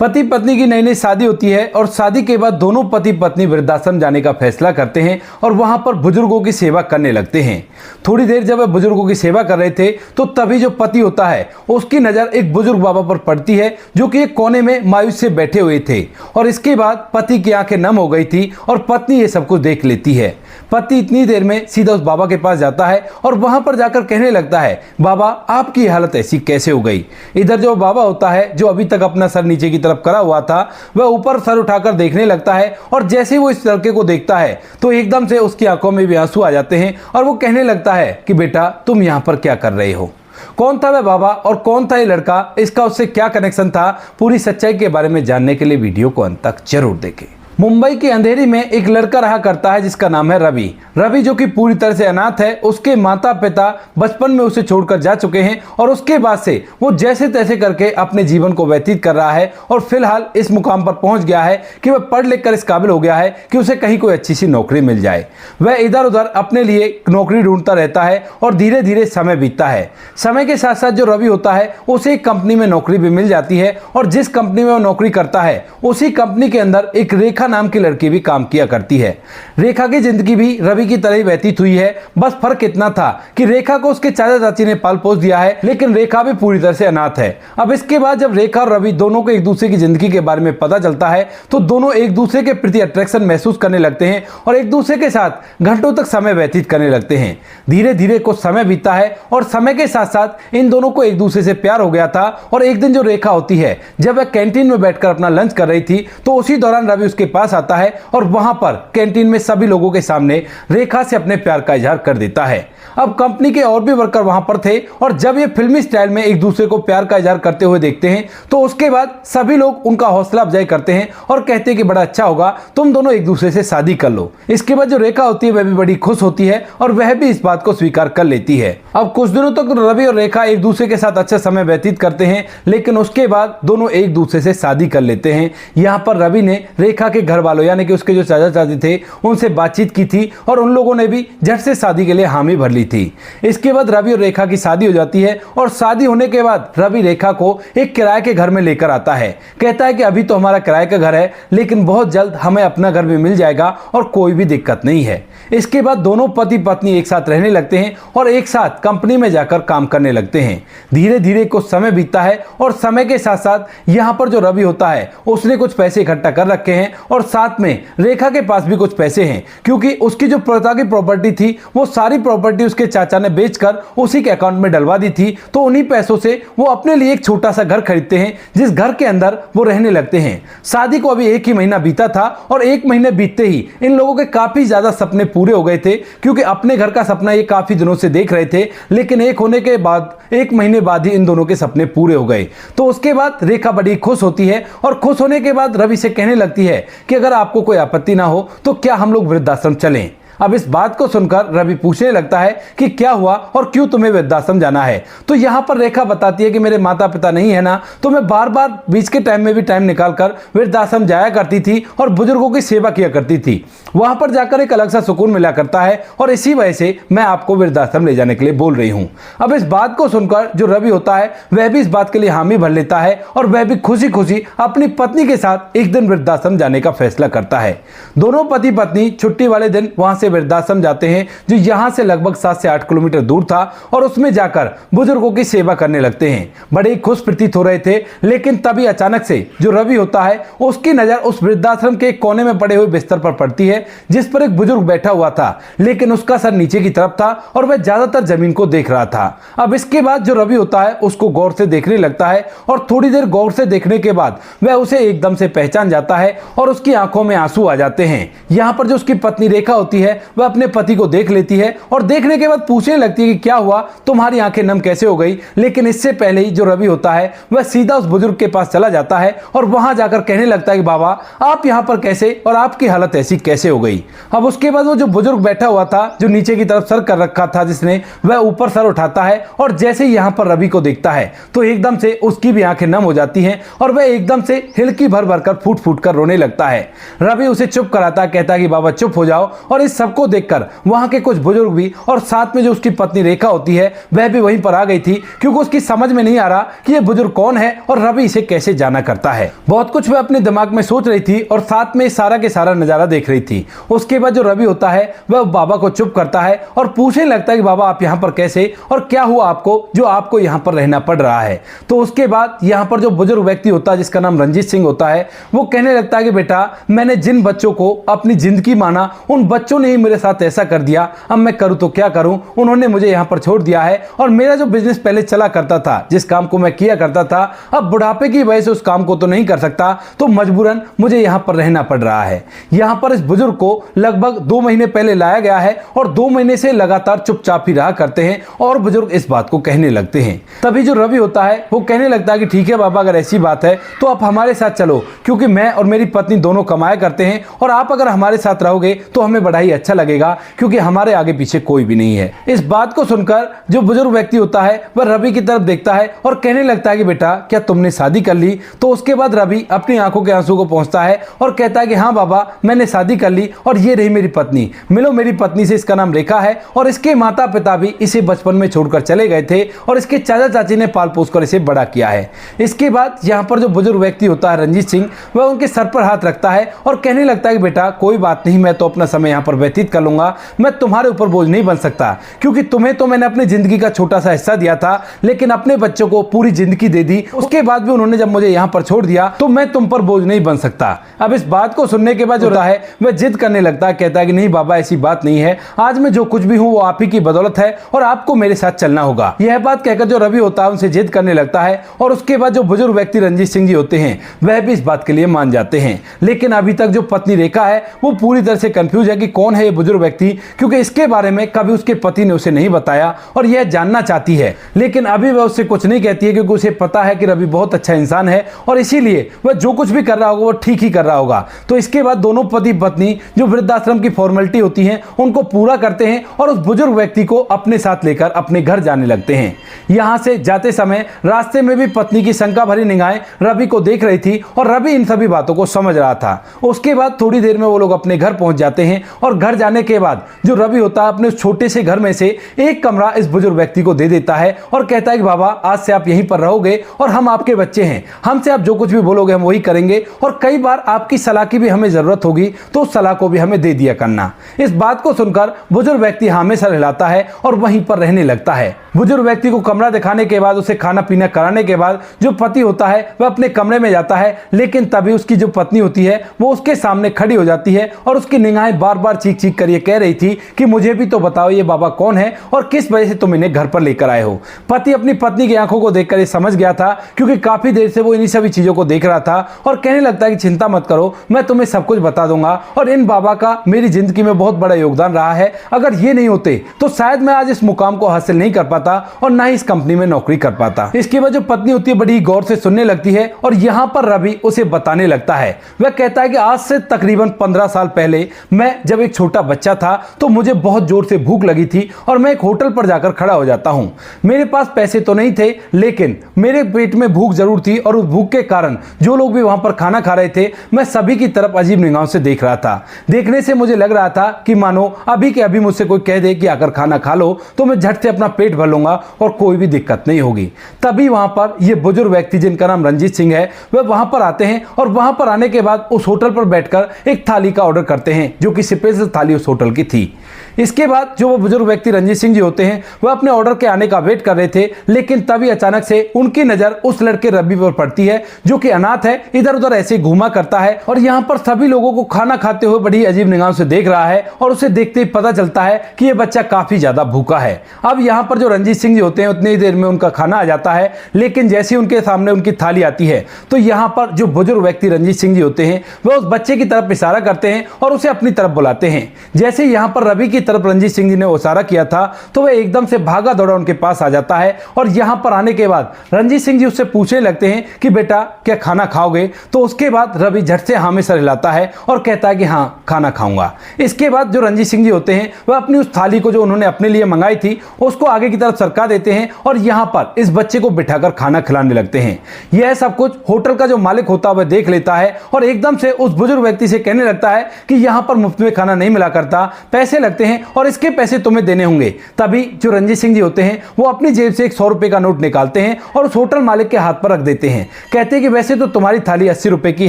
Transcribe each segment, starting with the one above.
पति पत्नी की नई नई शादी होती है और शादी के बाद दोनों पति पत्नी वृद्धाश्रम जाने का फैसला करते हैं और वहां पर बुजुर्गों की सेवा करने लगते हैं। थोड़ी देर जब वे बुजुर्गों की सेवा कर रहे थे तो तभी जो पति होता है उसकी नज़र एक बुजुर्ग बाबा पर पड़ती है जो कि एक कोने में मायूस से बैठे हुए थे और इसके बाद पति की आंखें नम हो गई थी और पत्नी ये सब कुछ देख लेती है। पति इतनी देर में सीधा उस बाबा के पास जाता है और वहां पर जाकर कहने लगता है, बाबा आपकी हालत ऐसी कैसे हो गई। इधर जो बाबा होता है जो अभी तक अपना सर नीचे की तरफ करा हुआ था वह ऊपर सर उठाकर देखने लगता है और जैसे वो इस लड़के को देखता है तो एकदम से उसकी आंखों में भी आंसू आ जाते हैं और वो कहने लगता है कि बेटा तुम यहाँ पर क्या कर रहे हो। कौन था वह बाबा और कौन था ये लड़का, इसका उससे क्या कनेक्शन था, पूरी सच्चाई के बारे में जानने के लिए वीडियो को अंत तक जरूर देखें। मुंबई की अंधेरी में एक लड़का रहा करता है जिसका नाम है रवि। रवि जो कि पूरी तरह से अनाथ है, उसके माता पिता बचपन में उसे छोड़कर जा चुके हैं और उसके बाद से वो जैसे तैसे करके अपने जीवन को व्यतीत कर रहा है और फिलहाल इस मुकाम पर पहुंच गया है कि वह पढ़ लिख कर इस काबिल हो गया है कि उसे कहीं कोई अच्छी सी नौकरी मिल जाए। वह इधर उधर अपने लिए नौकरी ढूंढता रहता है और धीरे धीरे समय बीतता है। समय के साथ साथ जो रवि होता है उसे एक कंपनी में नौकरी भी मिल जाती है और जिस कंपनी में वो नौकरी करता है उसी कंपनी के अंदर एक रेखा नाम की लड़की भी काम किया करती है। रेखा की जिंदगी भी रवि की तरह ही व्यतीत हुई है, बस फर्क इतना था कि रेखा को उसके चाचा चाची ने पाल पोस दिया है लेकिन रेखा भी पूरी तरह से अनाथ है। अब इसके बाद जब रेखा और रवि दोनों को एक दूसरे की जिंदगी के बारे में पता चलता है तो दोनों एक दूसरे के प्रति अट्रैक्शन महसूस करने लगते हैं और एक दूसरे के साथ घंटों तक समय व्यतीत करने लगते हैं। धीरे धीरे कुछ समय बीतता है और समय के साथ साथ इन दोनों को एक दूसरे से प्यार हो गया था और एक दिन जो रेखा होती है जब वह कैंटीन में बैठकर अपना लंच कर रही थी तो उसी दौरान रवि उसके पास आता है और वहां पर कैंटीन में सभी लोगों के सामने रेखा से अपने प्यार का इजहार कर देता है। अब कंपनी के और भी वर्कर वहां पर थे और जब ये फिल्मी स्टाइल में एक दूसरे को प्यार का इजहार करते हुए देखते हैं तो उसके बाद सभी लोग उनका हौसला अफजाई करते हैं और कहते हैं कि बड़ा अच्छा होगा तुम दोनों एक दूसरे से शादी कर लो। इसके बाद जो रेखा होती है वह भी बड़ी खुश होती है और वह भी इस बात को स्वीकार कर लेती है। अब कुछ दिनों तक रवि और रेखा एक दूसरे के साथ अच्छा समय व्यतीत करते हैं लेकिन उसके बाद दोनों एक दूसरे से शादी कर लेते हैं। यहाँ पर रवि ने रेखा के घर वालों यानी कि उसके जो चाचा चाची थे उनसे बातचीत की थी और उन लोगों ने भी झट से शादी के लिए हामी भर ली थी। इसके बाद रवि और रेखा की शादी हो जाती है और शादी होने के बाद रवि रेखा को एक किराए के घर में लेकर आता है। कहता है कि अभी तो हमारा किराए का घर है लेकिन बहुत जल्द हमें अपना घर भी मिल जाएगा और कोई भी दिक्कत नहीं है। इसके बाद दोनों पति पत्नी एक साथ रहने लगते हैं और एक साथ कंपनी में जाकर काम करने लगते हैं। धीरे धीरे कुछ समय बीतता है और समय के साथ साथ यहाँ पर जो रवि होता है उसने कुछ पैसे इकट्ठा कर रखे हैं और साथ में रेखा के पास भी कुछ पैसे हैं क्योंकि उसकी जो पिता की प्रॉपर्टी थी वो सारी प्रॉपर्टी उसके चाचा ने बेचकर उसी के अकाउंट में डलवा दी थी। तो उन्हीं पैसों से वो अपने लिए एक छोटा सा घर खरीदते हैं जिस घर के अंदर वो रहने लगते हैं। शादी को अभी एक ही महीना बीता था और एक महीने बीतते ही इन लोगों के काफी ज्यादा सपने पूरे हो गए थे क्योंकि अपने घर का सपना ये काफी दिनों से देख रहे थे लेकिन एक होने के बाद एक महीने बाद ही इन दोनों के सपने पूरे हो गए। तो उसके बाद रेखा बड़ी खुश होती है और खुश होने के बाद रवि से कहने लगती है कि अगर आपको कोई आपत्ति ना हो तो क्या हम लोग वृद्धाश्रम चलें। अब इस बात को सुनकर रवि पूछने लगता है कि क्या हुआ और क्यों तुम्हें वृद्धाश्रम जाना है। तो यहाँ पर रेखा बताती है कि मेरे माता पिता नहीं है ना तो मैं बार बार बीच के टाइम में भी टाइम निकालकर वृद्धाश्रम जाया करती थी और बुजुर्गों की सेवा किया करती थी। वहां पर जाकर एक अलग सा सुकून मिला करता है और इसी वजह से मैं आपको वृद्धाश्रम ले जाने के लिए बोल रही हूँ। अब इस बात को सुनकर जो रवि होता है वह भी इस बात के लिए हामी भर लेता है और वह भी खुशी खुशी अपनी पत्नी के साथ एक दिन वृद्धाश्रम जाने का फैसला करता है। दोनों पति पत्नी छुट्टी वाले दिन वहां से वृद्धाश्रम जाते हैं जो यहां से लगभग 7 से 8 किलोमीटर दूर था और उसमें जाकर बुजुर्गों की सेवा करने लगते हैं। बड़े खुश प्रतीत हो रहे थे लेकिन तभी अचानक से जो रवि होता है उसकी नजर उस वृद्धाश्रम के कोने में पड़े हुए बिस्तर पर पड़ती है जिस पर एक बुजुर्ग बैठा हुआ था लेकिन उसका सर नीचे की तरफ था और वह ज्यादातर जमीन को देख रहा था। अब इसके बाद जो रवि होता है उसको गौर से देखने लगता है और थोड़ी देर गौर से देखने के बाद वह उसे एकदम से पहचान जाता है और उसकी आंखों में आंसू आ जाते हैं। यहाँ पर जो उसकी पत्नी रेखा होती है वह अपने पति को देख लेती है और देखने के बाद पूछने लगती है कि क्या हुआ, तुम्हारी आंखें नम कैसे हो गई। लेकिन इससे पहले ही जो रवि होता है वह सीधा उस बुजुर्ग के पास चला जाता है और वहां जाकर कहने लगता है कि बाबा आप यहां पर कैसे और आपकी हालत ऐसी कैसे हो गई। अब उसके बाद वो जो बुजुर्ग बैठा हुआ था जो नीचे की तरफ सर कर रखा था जिसने, वह ऊपर सर उठाता है और जैसे ही यहां पर रवि को देखता है तो एकदम से उसकी भी आंखें नम हो जाती हैं और वह एकदम से हिलकी भर भर कर फूट फूट कर रोने लगता है। रवि उसे चुप कराता, कहता है कि बाबा चुप हो जाओ और इस सबको देखकर वहां के कुछ बुजुर्ग भी और साथ में जो उसकी पत्नी रेखा होती है वह भी वहीं पर आ गई थी, क्योंकि उसकी समझ में नहीं आ रहा कि यह बुजुर्ग कौन है और रवि इसे कैसे जाना करता है। बहुत कुछ वह अपने दिमाग में सोच रही थी और साथ में सारा के सारा नजारा देख रही थी। उसके बाद जो रवि होता है वह बाबा को चुप करता है और पूछने लगता है कि बाबा आप यहां पर कैसे और क्या हुआ आपको जो आपको यहां पर रहना पड़ रहा है। तो उसके बाद यहां पर जो बुजुर्ग व्यक्ति होता है जिसका नाम रंजीत सिंह होता है वो कहने लगता है कि बेटा मैंने जिन बच्चों को अपनी जिंदगी माना उन बच्चों ने ही मेरे साथ ऐसा कर दिया, अब मैं करूं तो क्या करूं। उन्होंने मुझे यहां पर छोड़ दिया है और मेरा जो बिजनेस पहले चला करता था, जिस काम को मैं किया करता था, अब बुढ़ापे की वजह से उस काम को तो नहीं कर सकता, तो मजबूरन मुझे यहां पर रहना पड़ रहा है। यहां पर इस बुजुर्ग को लगभग 2 महीने पहले लाया गया है और 2 महीने से लगातार चुपचाप ही रहा करते हैं और बुजुर्ग इस बात को कहने लगते हैं। तभी जो रवि होता है वो कहने लगता है कि ठीक है बाबा, अगर ऐसी बात है तो आप हमारे साथ चलो, क्योंकि मैं और मेरी पत्नी दोनों कमाया करते हैं और आप अगर हमारे साथ रहोगे तो हमें बड़ा ही अच्छा लगेगा, क्योंकि हमारे आगे पीछे कोई भी नहीं है। इस बात को सुनकर जो बुजुर्ग व्यक्ति होता है वह रवि की तरफ देखता है और कहने लगता है कि बेटा क्या तुमने शादी कर ली। तो उसके बाद रवि अपनी आंखों के आंसू को पहुंचता है और कहता है कि हाँ बाबा मैंने शादी कर ली और ये रही मेरी पत्नी, मिलो मेरी पत्नी से, इसका नाम रेखा है और इसके माता पिता भी इसे बचपन में छोड़कर चले गए थे और इसके चाचा चाची ने पाल पोस कर इसे बड़ा किया है। इसके बाद यहाँ पर जो बुजुर्ग व्यक्ति होता है रंजीत सिंह, वह उनके सर पर हाथ रखता है और कहने लगता है कि बेटा कोई बात नहीं, मैं तो अपना समय यहाँ पर व्यतीत कर लूंगा, मैं तुम्हारे ऊपर बोझ नहीं बन सकता, क्योंकि तुम्हें तो मैंने अपनी जिंदगी का छोटा सा हिस्सा दिया था, लेकिन अपने बच्चों को पूरी जिंदगी दे दी। उसके बाद भी उन्होंने जब मुझे यहाँ पर छोड़ दिया तो मैं तुम पर बोझ नहीं बन सकता। अब इस बात को सुनने के बाद जो रहा है वह जिद करने लगता है, कहता है कि नहीं बाबा ऐसी बात नहीं है, आज मैं जो कुछ भी हूँ वो आप ही की बदौलत है और आपको मेरे साथ चलना होगा। यह बात कहकर जो रवि होता है उनसे जिद करने लगता है और उसके बाद जो बुजुर्ग व्यक्ति रंजीत सिंह जी होते हैं वह भी इस बात के लिए मान जाते हैं। लेकिन अभी तक जो पत्नी रेखा है वो पूरी तरह से कंफ्यूज है कि कौन है ये बुजुर्ग व्यक्ति, क्योंकि इसके बारे में कभी उसके पति ने उसे नहीं बताया और यह जानना चाहती है, लेकिन अभी वह उससे कुछ नहीं कहती है, क्योंकि उसे पता है कि रवि बहुत अच्छा इंसान है और इसीलिए वह जो कुछ भी कर रहा होगा वो ठीक ही कर रहा होगा। तो इसके बाद दोनों पति पत्नी जो वृद्धाश्रम की फॉर्मेलिटी होती है उनको पूरा करते हैं और उस बुजुर्ग व्यक्ति को अपने साथ लेकर अपने घर जाने लगते हैं। यहां से जाते समय रास्ते में भी पत्नी की शंका भरी निगाहें रवि को देख रही थी और रवि इन सभी बातों को समझ रहा था। उसके बाद थोड़ी देर में वो लोग अपने घर पहुंच जाते हैं और घर जाने के बाद जो रवि होता है अपने छोटे से घर में से एक कमरा इस बुजुर्ग व्यक्ति को दे देता है और कहता है कि बाबा आज से आप यहीं पर रहोगे और हम आपके बच्चे हैं, हमसे आप जो कुछ भी बोलोगे हम वही करेंगे और कई बार आपकी सलाह की भी हमें जरूरत होगी तो उस सलाह को भी हमें दे दिया करना। इस बात को सुनकर बुजुर्ग व्यक्ति हाँ में सर हिलाता है और वहीं पर रहने लगता है। बुजुर्ग व्यक्ति को कमरा दिखाने के बाद उसे खाना पीना कराने के बाद जो पति होता है वह अपने कमरे में जाता है, लेकिन तभी उसकी जो पत्नी होती है वो उसके सामने खड़ी हो जाती है और उसकी निगाहें बार बार चीख चीख कर ये कह रही थी कि मुझे भी तो बताओ ये बाबा कौन है और किस वजह से तुम इन्हें घर पर लेकर आए हो। पति अपनी पत्नी की आंखों को देखकर ये समझ गया था, क्योंकि काफी देर से वो इन्हीं सभी चीजों को देख रहा था और कहने लगता है कि चिंता मत करो, मैं तुम्हें सब कुछ बता दूंगा और इन बाबा का मेरी जिंदगी में बहुत बड़ा योगदान रहा है। अगर ये नहीं होते तो शायद मैं आज इस मुकाम को हासिल नहीं कर पाता और ना ही इस कंपनी में नौकरी कर पाता। इसके बाद जो पत्नी होती है बड़ी गौर से सुनने लगती है और यहाँ पर रवि उसे बताने लगता है। वह कहता है कि आज से तकरीबन 15 साल पहले मैं जब एक छोटा बच्चा था तो मुझे बहुत जोर से भूख लगी थी और मैं एक होटल पर जाकर खड़ा हो जाता हूँ। मेरे पास पैसे तो नहीं थे, लेकिन मेरे पेट में भूख जरूर थी और उस भूख के कारण जो लोग भी वहां पर खाना खा रहे थे मैं सभी की तरफ अजीब निगाहों से देख रहा था। देखने से मुझे लग रहा था कि मानो अभी के अभी मुझसे कोई कह दे कि आकर खाना खा लो तो मैं झट से अपना पेट भर लूंगा और कोई भी दिक्कत नहीं होगी। तभी वहां पर ये बुजुर्ग व्यक्ति जिनका नाम रंजीत सिंह है वह वहां पर आते हैं और वहां पर आने के बाद उस होटल पर बैठकर एक थाली का ऑर्डर करते हैं जो कि स्पेशल थाली उस होटल की थी। इसके बाद जो वो बुजुर्ग व्यक्ति रंजीत सिंह जी होते हैं वह अपने ऑर्डर के आने का वेट कर रहे थे, लेकिन तभी अचानक से उनकी नजर उस लड़के रवि पर पड़ती है जो कि अनाथ है, इधर उधर ऐसे घूमा करता है और यहाँ पर सभी लोगों को खाना खाते हुए बड़ी अजीब निगाहों से देख रहा है और उसे देखते ही पता चलता है कि यह बच्चा काफी ज्यादा भूखा है। अब यहाँ पर जो रंजीत सिंह जी होते हैं उतनी ही देर में उनका खाना आ जाता है, लेकिन जैसे ही उनके सामने उनकी थाली आती है तो यहाँ पर जो बुजुर्ग व्यक्ति रंजीत सिंह जी होते हैं वह उस बच्चे की तरफ इशारा करते हैं और उसे अपनी तरफ बुलाते हैं। जैसे यहाँ पर रवि की तरफ रंजीत सिंह जी ने इशारा किया था तो वह एकदम से भागा दौड़ा उनके पास आ जाता है और यहाँ पर आने के बाद रंजीत सिंह जी उससे पूछने लगते हैं कि बेटा क्या खाना खाओगे। तो उसके बाद रवि झट से हाँ में सर हिलाता है और कहता है कि हाँ खाना खाऊंगा। इसके बाद जो रंजीत सिंह जी होते हैं वह अपनी उस थाली को जो उन्होंने अपने लिए मंगाई थी उसको आगे की तरफ सरका देते हैं और यहाँ पर इस बच्चे को बिठाकर खाना खिलाने लगते हैं। यह सब कुछ होटल का जो मालिक होता है वह देख लेता है और एकदम से उस बुजुर्ग व्यक्ति से कहने लगता है कि यहाँ पर मुफ्त में खाना नहीं मिला करता, पैसे लगते हैं और इसके पैसे तुम्हें देने होंगे। तभी जो रंजीत सिंह जी होते हैं वो अपनी जेब से एक 100 रुपए का नोट निकालते हैं और उस होटल मालिक के हाथ पर रख देते हैं। कहते हैं कि वैसे तो तुम्हारी थाली 80 रुपए की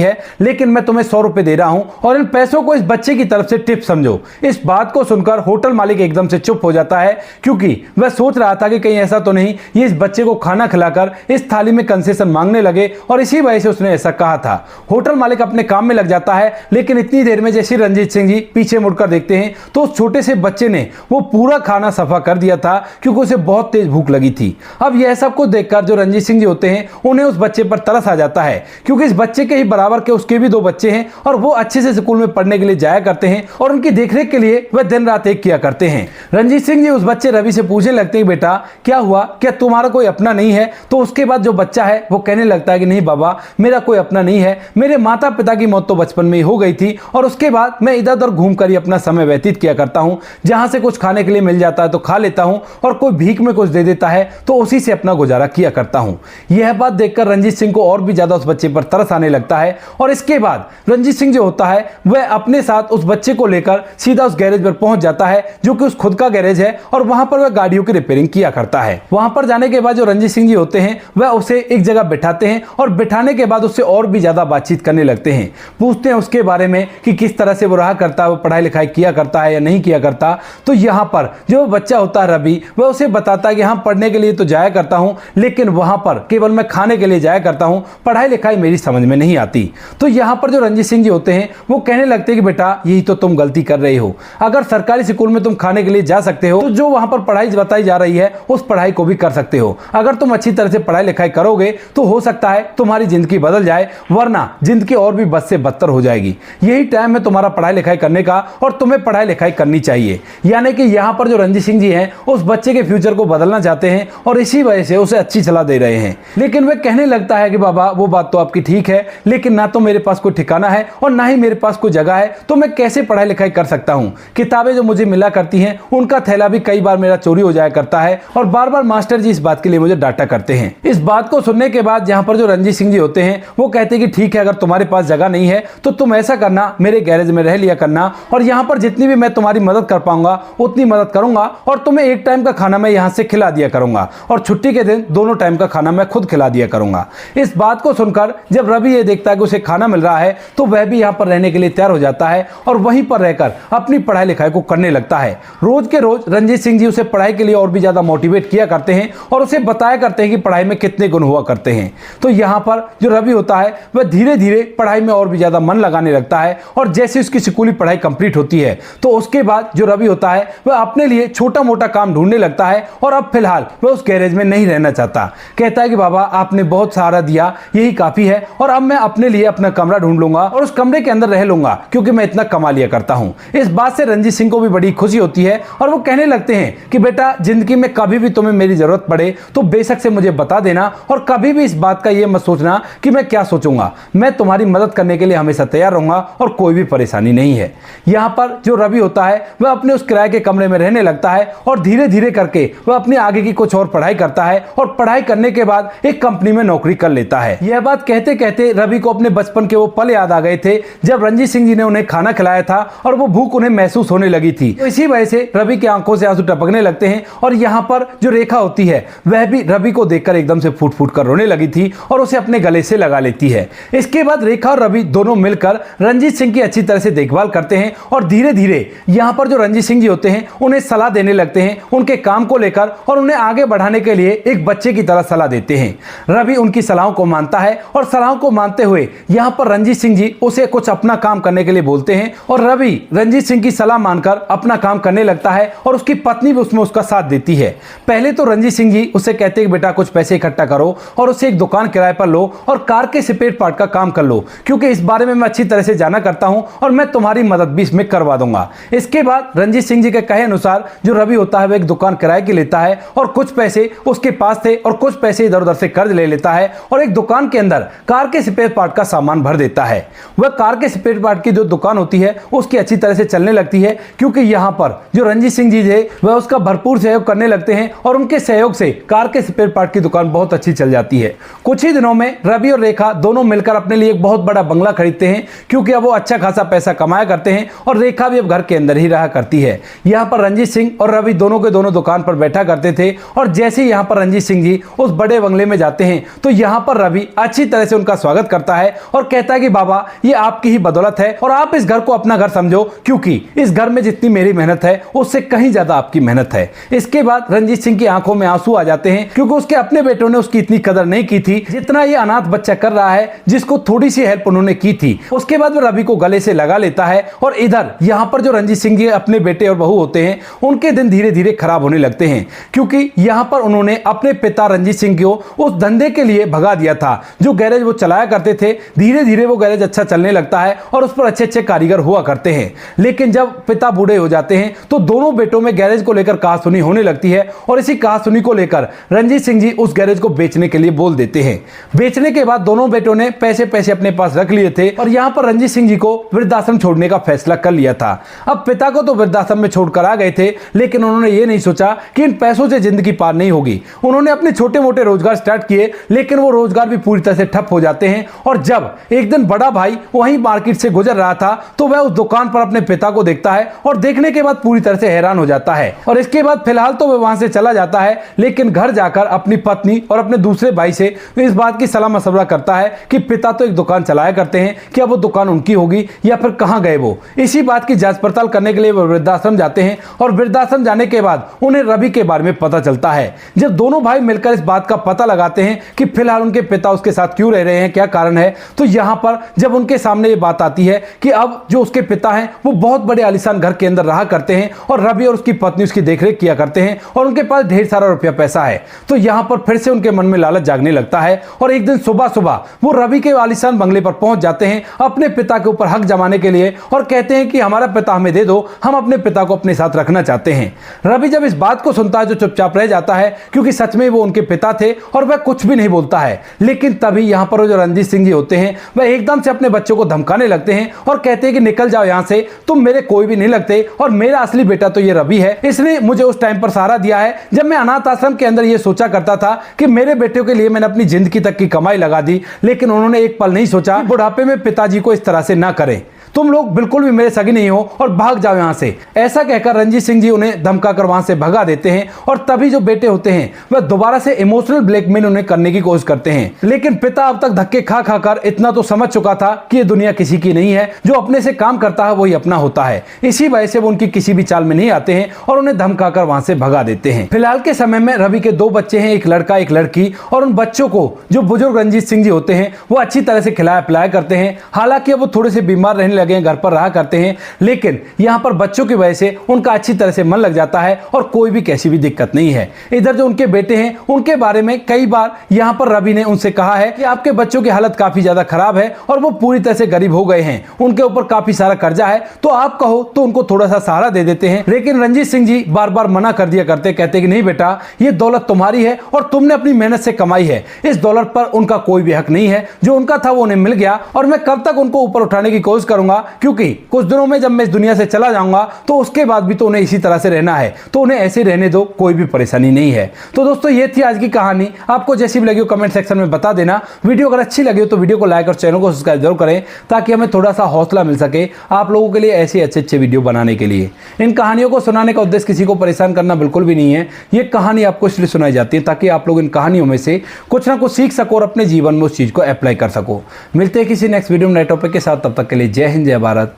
है लेकिन मैं तुम्हें 100 रुपए दे रहा हूं और इन पैसों को इस बच्चे की तरफ से टिप समझो। इस बात को सुनकर होटल मालिक एकदम से चुप हो जाता है क्योंकि वह सोच रहा था कि कहीं ऐसा तो नहीं ये इस बच्चे को खाना खिलाकर इस थाली में कंसेशन मांगने लगे और इसी वजह से उसने ऐसा कहा था। होटल मालिक अपने काम में लग जाता है लेकिन इतनी देर में जैसे रंजीत सिंह जी पीछे मुड़कर देखते हैं तो उस छोटे से बच्चे ने वो पूरा खाना सफा कर दिया था क्योंकि उसे बहुत तेज भूख लगी थी। अब यह सब कुछ देखकर जो रंजीत सिंह जी होते हैं उन्हें उस बच्चे पर तरस आ जाता है क्योंकि इस बच्चे के ही बराबर के उसके भी 2 बच्चे हैं और वो अच्छे से स्कूल में पढ़ने के लिए जाया करते हैं और उनकी देखरेख के लिए वह दिन रात एक किया करते हैं। रंजीत सिंह जी उस बच्चे रवि से पूछने लगते हैं बेटा क्या हुआ, क्या तुम्हारा कोई अपना नहीं है। तो उसके बाद जो बच्चा है वो कहने लगता है कि नहीं बाबा मेरा कोई अपना नहीं है, मेरे माता पिता की मौत तो बचपन में ही हो गई थी और उसके बाद मैं इधर उधर घूम कर ही अपना समय व्यतीत किया करता हूँ। जहां से कुछ खाने के लिए मिल जाता है तो खा लेता हूँ और कोई भीख में कुछ दे देता है तो उसी से अपना गुजारा किया करता हूँ। यह बात देखकर रंजीत सिंह को और भी ज्यादा उस बच्चे पर तरस आने लगता है और इसके बाद रंजीत सिंह जो होता है वह अपने साथ उस बच्चे को लेकर सीधा उस गैरेज पर पहुंच जाता है जो कि उस खुद का गैरेज है और वहां पर वह गाड़ियों की रिपेयरिंग किया करता है। वहां पर जाने के बाद जो रंजीत सिंह जी होते हैं वह उसे एक जगह बिठाते हैं और बिठाने के बाद उससे और भी ज्यादा बातचीत करने लगते हैं। पूछते हैं उसके बारे में कि किस तरह से वो रहा करता है, वो पढ़ाई लिखाई किया करता है या नहीं किया करता। तो यहाँ पर जो बच्चा होता है रवि वह उसे बताता है कि हाँ पढ़ने के लिए तो जाया करता हूँ लेकिन वहां पर केवल मैं खाने के लिए जाया करता हूँ, पढ़ाई लिखाई मेरी समझ में नहीं आती। तो यहाँ पर जो रंजीत सिंह जी होते हैं वो कहने लगते हैं कि बेटा यही तो तुम गलती कर रहे हो। अगर सरकारी स्कूल में तुम खाने के लिए जा सकते हो तो जो वहां पर पढ़ाई बताई जा रही है उस पढ़ाई को भी कर सकते हो। अगर तुम अच्छी तरह से पढ़ाई लिखाई करोगे तो हो सकता है तुम्हारी जिंदगी बदल जाए, वरना जिंदगी और भी बद से बदतर हो जाएगी। यही टाइम है तुम्हारा पढ़ाई लिखाई करने का और तुम्हें पढ़ाई लिखाई करनी चाहिए। यानी कि यहाँ पर जो रंजीत सिंह जी हैं उस बच्चे के फ्यूचर को बदलना चाहते हैं और इसी वजह से उसे अच्छी सलाह दे रहे हैं। लेकिन वह कहने लगता है कि बाबा वो बात तो आपकी ठीक है लेकिन ना तो मेरे पास कोई ठिकाना है और ना ही मेरे पास कोई जगह है तो मैं कैसे पढ़ाई लिखाई कर सकता हूँ। किताबें जो मुझे मिला करती हैं उनका थैला भी कई बार मेरा चोरी हो जाया करता है और बार बार मास्टर जी इस बात के लिए मुझे डांटा करते हैं। इस बात को सुनने के बाद यहाँ पर जो रंजीत सिंह जी होते हैं वो कहते हैं कि ठीक है अगर तुम्हारे पास जगह नहीं है तो तुम ऐसा करना मेरे गैरेज में रह लिया करना और यहाँ पर जितनी भी मैं तुम्हारी मदद कर पाऊंगा उतनी मदद करूंगा और तुम्हें एक टाइम का खाना मैं यहाँ से खिला दिया करूंगा और छुट्टी के दिन दोनों टाइम का खाना मैं खुद खिला दिया करूंगा। इस बात को सुनकर जब रवि ये देखता है कि उसे खाना मिल रहा है तो वह भी यहाँ पर रहने के लिए तैयार हो जाता है और वहीं पर रहकर अपनी पढ़ाई लिखाई को करने लगता है। रोज के रोज रंजीत सिंह जी उसे पढ़ाई के लिए और भी ज्यादा मोटिवेट किया करते हैं और उसे बताया करते हैं कि पढ़ाई में कितने गुण हुआ करते हैं। तो यहाँ पर जो रवि होता है वह धीरे धीरे पढ़ाई में और भी ज्यादा मन लगाने लगता है और जैसे उसकी स्कूली पढ़ाई कंप्लीट होती है तो उसके बाद जो रवि होता है वह अपने लिए छोटा मोटा काम ढूंढने लगता है और अब फिलहाल वह उस गैरेज में नहीं रहना चाहता। कहता है कि बाबा आपने बहुत सहारा दिया, यही काफी है और अब मैं अपने लिए अपना कमरा ढूंढ लूंगा और उस कमरे के अंदर रह लूंगा क्योंकि मैं इतना कमा लिया करता हूं। इस बात से रंजीत सिंह को भी बड़ी खुशी होती है और वो कहने लगते हैं कि बेटा जिंदगी में कभी भी तुम्हें मेरी जरूरत पड़े तो बेशक से मुझे बता देना और कभी भी इस बात का ये मत सोचना कि मैं क्या सोचूंगा, मैं तुम्हारी मदद करने के लिए हमेशा तैयार रहूंगा और कोई भी परेशानी नहीं है। यहाँ पर जो रवि होता है वह अपने उस किराए के कमरे में रहने लगता है और धीरे धीरे करके वह अपनी आगे की कुछ और पढ़ाई करता है और पढ़ाई करने के बाद एक कंपनी में नौकरी कर लेता है। यह बात कहते कहते रवि को अपने बचपन के वो पल याद आ गए थे जब रंजीत सिंह जी ने उन्हें खाना खिलाया था और वो भूख उन्हें महसूस होने लगी थी। तो इसी वजह से रवि की आंखों से आंसू टपकने लगते हैं और यहाँ पर जो रेखा होती है वह भी रवि को देखकर एकदम से फूट फूट कर रोने लगी थी और उसे अपने गले से लगा लेती है। इसके बाद रेखा और रवि दोनों मिलकर रंजीत सिंह की अच्छी तरह से देखभाल करते हैं और धीरे धीरे यहाँ पर जो रंजीत सिंह जी होते हैं उन्हें सलाह देने लगते हैं उनके काम को लेकर और उन्हें आगे बढ़ाने के लिए एक बच्चे की तरह सलाह देते हैं। रवि उनकी सलाहों को मानता है और सलाहों को मानते हुए यहाँ पर रंजीत सिंह जी उसे कुछ अपना काम करने के लिए बोलते हैं और रवि रंजीत सिंह की सलाह मानकर अपना काम करने लगता है और उसकी पत्नी भी उसमें उसका साथ देती है। पहले तो रंजीत सिंह जी उसे कहते हैं कि बेटा कुछ पैसे इकट्ठा करो और उसे एक दुकान किराए पर लो और कार के स्पेयर पार्ट का काम कर लो क्योंकि इस बारे में मैं अच्छी तरह से जाना करता हूं और मैं तुम्हारी मदद भी इसमें करवा दूंगा। इसके बाद बार रंजीत सिंह जी के कहे अनुसार जो रवि होता है वह एक दुकान किराए की लेता है और कुछ पैसे उसके पास थे और कुछ पैसे इधर उधर से कर्ज ले लेता है और एक दुकान के अंदर कार के स्पेयर पार्ट का सामान भर देता है। वह कार के स्पेयर पार्ट की जो दुकान होती है उसकी अच्छी तरह से चलने लगती है, क्योंकि यहाँ पर जो रंजीत सिंह जी थे वह उसका भरपूर सहयोग करने लगते हैं और उनके सहयोग से कार के स्पेयर पार्ट की दुकान बहुत अच्छी चल जाती है। कुछ ही दिनों में रवि और रेखा दोनों मिलकर अपने लिए एक बहुत बड़ा बंगला खरीदते हैं, क्योंकि अब वो अच्छा खासा पैसा कमाया करते हैं और रेखा भी अब घर के अंदर ही रहा करती है। यहाँ पर रंजीत सिंह और रवि दोनों के दोनों दुकान पर बैठा करते थे और जैसे ही यहाँ पर रंजीत सिंह जी उस बड़े बंगले में जाते हैं तो यहाँ पर रवि अच्छी तरह से उनका स्वागत करता है और कहता है कि बाबा ये आपकी ही बदौलत है और आप इस घर को अपना घर समझो, क्योंकि इस घर में जितनी मेरी मेहनत है उससे कहीं ज्यादा आपकी मेहनत है। इसके बाद रंजीत सिंह की आंखों में आंसू आ जाते हैं, क्योंकि उसके अपने बेटों ने उसकी इतनी कदर नहीं की थी जितना ये अनाथ बच्चा कर रहा है, जिसको थोड़ी सी हेल्प उन्होंने की थी। उसके बाद वो रवि को गले से लगा लेता है और इधर यहाँ पर जो रंजीत सिंह जी अपने बेटे और बहू होते हैं उनके दिन धीरे धीरे खराब होने लगते हैं, क्योंकि यहाँ पर उन्होंने अपने पिता रंजीत सिंह को उस धंधे के लिए भगा दिया था जो गैरेज वो चलाया करते थे। धीरे धीरे वो गैरेज अच्छा चलने लगता है और उस पर अच्छे अच्छे कारीगर हुआ करते हैं, लेकिन जब पिता बूढ़े हो जाते हैं तो दोनों बेटों में गैरेज को लेकर कहासुनी होने लगती है और इसी कहासुनी को लेकर रंजीत सिंह जी उस गैरेज को बेचने के लिए बोल देते हैं। बेचने के बाद दोनों बेटों ने पैसे अपने पास रख लिए थे और यहाँ पर रंजीत सिंह जी को वृद्धाश्रम छोड़ने का फैसला कर लिया था। अब पिता को तो वृद्धाश्रम में छोड़कर आ गए थे, लेकिन उन्होंने ये नहीं सोचा कि इन पैसों से जिंदगी पार नहीं होगी। उन्होंने अपने छोटे मोटे रोजगार स्टार्ट किए, लेकिन वो रोजगार भी पूरी तरह से ठप हो जाते हैं। और जब एक दिन बड़ा भाई वहीं मार्केट से गुजर रहा था तो वह उस दुकान पर अपने पिता को देखता है और देखने के बाद पूरी तरह से हैरान हो जाता है और इसके बाद फिलहाल तो वह वहां से चला जाता है, लेकिन घर जाकर अपनी पत्नी और अपने दूसरे भाई से इस बात की सलाह मशवरा करता है कि पिता तो एक दुकान चलाया करते हैं, क्या वो दुकान उनकी होगी या फिर कहां गए वो। इसी बात की जांच पड़ताल करने के लिए वो वृद्धाश्रम जाते हैं और वृद्धाश्रम जाने के बाद उन्हें रवि के बारे में पता चलता है। जब दोनों भाई मिलकर इस बात का पता लगाते हैं कि फिलहाल उनके पिता उसके साथ क्यों रह रहे हैं, क्या कारण है, तो यहां पर जब उनके सामने ये बात आती है कि अब जो उसके पिता हैं वो बहुत बड़े आलीशान घर के अंदर रहा करते हैं और रवि और उसकी पत्नी उसकी देखरेख किया करते हैं और उनके पास ढेर सारा रुपया पैसा है, तो यहां पर फिर से उनके मन में लालच जागने लगता है और एक दिन सुबह सुबह वो रवि के आलीशान बंगले पर पहुंच जाते हैं अपने पिता के ऊपर हक जमाने के लिए और कहते हैं कि हमारा पिता हमें दे दो, हम अपने पिता को अपने साथ रखना चाहते हैं। रवि जब इस बात को सुनता है तो चुपचाप रह जाता है, क्योंकि सच में वो उनके पिता थे और वह कुछ भी नहीं बोलता है। लेकिन तभी यहां पर जो रंजीत सिंह जी होते हैं वह एकदम से अपने बच्चों को धमकाने लगते हैं और कहते हैं कि निकल जाओ यहां से, तुम मेरे कोई भी नहीं लगते और मेरा असली बेटा तो ये रवि है, इसने मुझे उस टाइम पर सहारा दिया है जब मैं अनाथ आश्रम के अंदर ये सोचा करता था कि मेरे बेटे के लिए मैंने अपनी जिंदगी तक की कमाई लगा दी, लेकिन उन्होंने एक पल नहीं सोचा बुढ़ापे में पिताजी को इस तरह से ना करें, तुम लोग बिल्कुल भी मेरे सगे नहीं हो और भाग जाओ यहां से। ऐसा कहकर रंजीत सिंह जी उन्हें धमकाकर वहां से भगा देते हैं और तभी जो बेटे होते हैं वह दोबारा से इमोशनल ब्लैकमेल उन्हें करने की कोशिश करते हैं, लेकिन पिता अब तक धक्के खा खाकर इतना तो समझ चुका था कि ये दुनिया किसी की नहीं है, जो अपने से काम करता है वही अपना होता है। इसी वजह से वो उनकी किसी भी चाल में नहीं आते हैं और उन्हें धमकाकर वहां से भगा देते हैं। फिलहाल के समय में रवि के 2 बच्चे हैं, एक लड़का एक लड़की, और उन बच्चों को जो बुजुर्ग रंजीत सिंह जी होते हैं वो अच्छी तरह से खिलाया पिलाया करते हैं। हालांकि वो थोड़े से बीमार रहने लगे हैं, घर पर रहा करते हैं, लेकिन यहाँ पर बच्चों की वजह से उनका अच्छी तरह से मन लग जाता है और कोई भी कैसी भी दिक्कत नहीं है। इधर जो उनके बेटे हैं उनके बारे में कई बार यहाँ पर रवि ने उनसे कहा है कि आपके बच्चों की हालत काफी ज्यादा खराब है और वो पूरी तरह से गरीब हो गए हैं, उनके ऊपर काफी सारा कर्जा है, तो आप कहो तो उनको थोड़ा सा सहारा दे देते हैं। लेकिन रंजीत सिंह जी बार बार मना कर दिया करते, कहते कि नहीं बेटा, ये दौलत तुम्हारी है और तुमने अपनी मेहनत से कमाई है, इस दौलत पर उनका कोई भी हक नहीं है, जो उनका था वो उन्हें मिल गया और मैं कब तक उनको ऊपर उठाने की कोशिश करूंगा, क्योंकि कुछ दिनों में जब मैं इस दुनिया से चला जाऊंगा तो उसके बाद भी तो उन्हें इसी तरह से रहना है, तो उन्हें ऐसे रहने दो, कोई भी परेशानी नहीं है। तो दोस्तों ये थी आज की कहानी, आपको जैसी भी लगी हो कमेंट सेक्शन में बता देना। वीडियो अगर अच्छी लगी हो तो वीडियो को लाइक और चैनल को सब्सक्राइब जरूर करें, ताकि हमें थोड़ा सा हौसला मिल सके आप लोगों के लिए ऐसे अच्छे वीडियो बनाने के लिए। इन कहानियों को सुनाने का उद्देश्य किसी को परेशान करना बिल्कुल भी नहीं है, ये कहानी आपको इसलिए सुनाई जाती है ताकि आप लोग इन कहानियों में से कुछ ना कुछ सीख सको और अपने जीवन में उस चीज को अप्लाई कर सको। मिलते हैं किसी नेक्स्ट वीडियो में नए टॉपिक के साथ, तब तक के लिए जय हिंद, जय भारत,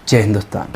जय हिंदुस्तान।